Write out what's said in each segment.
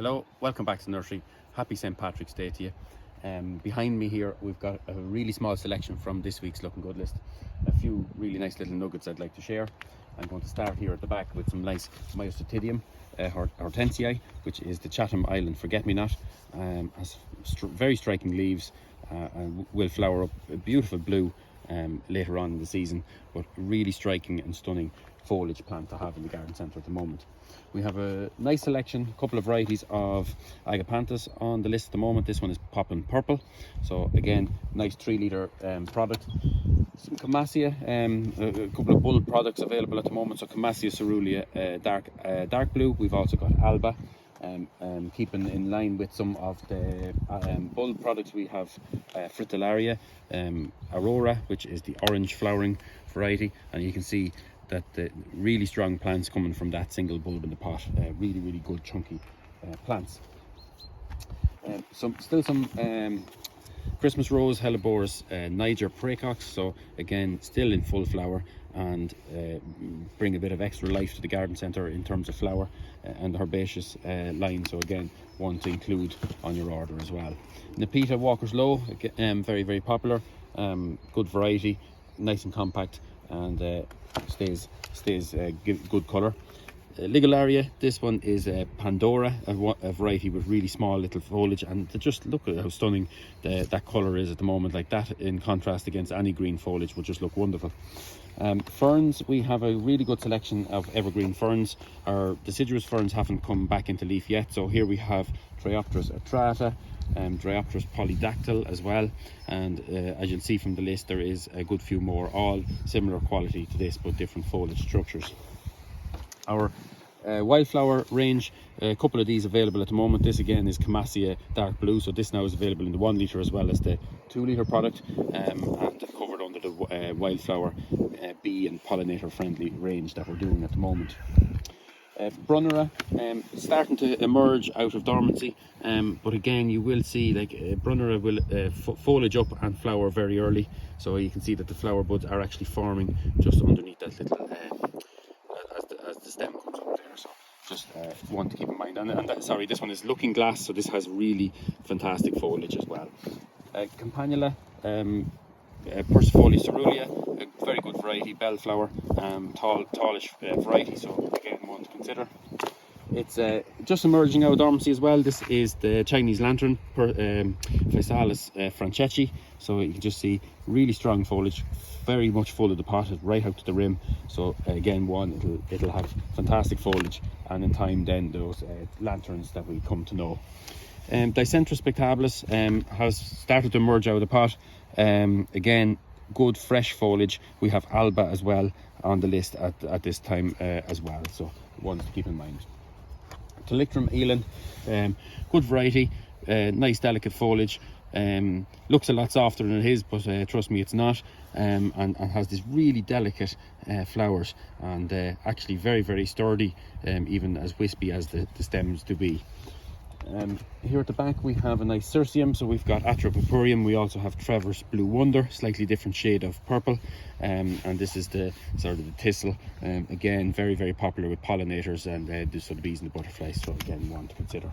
Hello, welcome back to the nursery. Happy St. Patrick's Day to you. Behind me here we've got a really small selection from this week's Looking Good list. A few really nice little nuggets I'd like to share. I'm going to start here at the back with some nice Myosotidium hortensiae, which is the Chatham Island forget-me-not. Has very striking leaves and will flower up a beautiful blue later on in the season, but really striking and stunning foliage plant to have in the garden centre at the moment. We have a nice selection, a couple of varieties of agapanthus on the list at the moment. This one is poppin' purple, so again, nice 3 litre product. Some Camassia, a couple of bulb products available at the moment. So Camassia cerulean, dark blue. We've also got Alba. Keeping in line with some of the bulb products, we have Fritillaria Aurora, which is the orange flowering variety, and you can see that the really strong plants coming from that single bulb in the pot. Really good chunky plants. Still some Christmas rose, hellebores, Niger praecox, so again still in full flower and bring a bit of extra life to the garden centre in terms of flower, and the herbaceous line, so again one to include on your order as well. Nepeta Walker's Low, very popular, good variety, nice and compact, and stays good colour. Ligularia, this one is Pandora, a variety with really small little foliage, and just look at how stunning that colour is at the moment. Like that in contrast against any green foliage would just look wonderful. Ferns, we have a really good selection of evergreen ferns. Our deciduous ferns haven't come back into leaf yet, so here we have Dicentra Spectabilis, Dicentra polydactyl as well, and as you'll see from the list, there is a good few more, all similar quality to this but different foliage structures. Our wildflower range, a couple of these available at the moment. This again is Camassia dark blue, so this now is available in the 1 litre as well as the 2 litre product, and covered under the wildflower bee and pollinator friendly range that we're doing at the moment. Brunnera, starting to emerge out of dormancy, but again you will see like Brunnera will foliage up and flower very early, so you can see that the flower buds are actually forming just underneath that little as the stem comes up there, so just one to keep in mind. And sorry, this one is Looking Glass, so this has really fantastic foliage as well. Campanula, Percifolia cerulean, a very good variety, bellflower, tallish variety, so again one to consider. It's just emerging out of dormancy as well. This is the Chinese lantern, Physalis Franceschi, so you can just see really strong foliage, very much full of the pot right out to the rim, so again it'll have fantastic foliage, and in time then those lanterns that we come to know. Dicentra Spectabilis has started to emerge out of the pot. Again, good fresh foliage. We have Alba as well on the list at this time as well, so ones to keep in mind. Talictrum elan, good variety, nice delicate foliage, looks a lot softer than it is, but trust me, it's not, and has these really delicate flowers, and actually very sturdy, even as wispy as the stems do be. Here at the back we have a nice Cirsium, so we've got Atropurpureum, we also have Trevor's Blue Wonder, slightly different shade of purple, and this is the sort of the thistle, again very popular with pollinators and the bees and the butterflies, so again one to consider.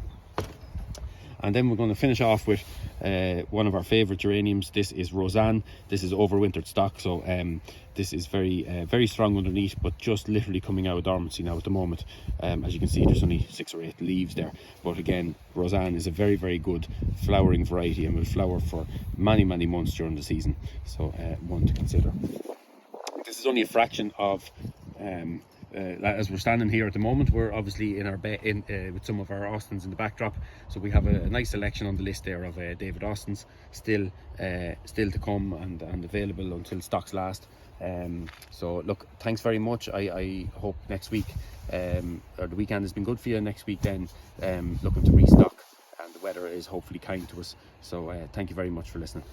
And then we're going to finish off with one of our favourite geraniums. This is Rosanne. This is overwintered stock, so this is very strong underneath, but just literally coming out of dormancy now at the moment. As you can see, there's only 6 or 8 leaves there, but again, Rosanne is a very good flowering variety and will flower for many months during the season, so one to consider. This is only a fraction of as we're standing here at the moment. We're obviously in our with some of our Austins in the backdrop, so we have a nice selection on the list there of David Austins still to come and available until stocks last. So look, thanks very much. I hope next week or the weekend has been good for you. Next week then looking to restock, and the weather is hopefully kind to us, so thank you very much for listening.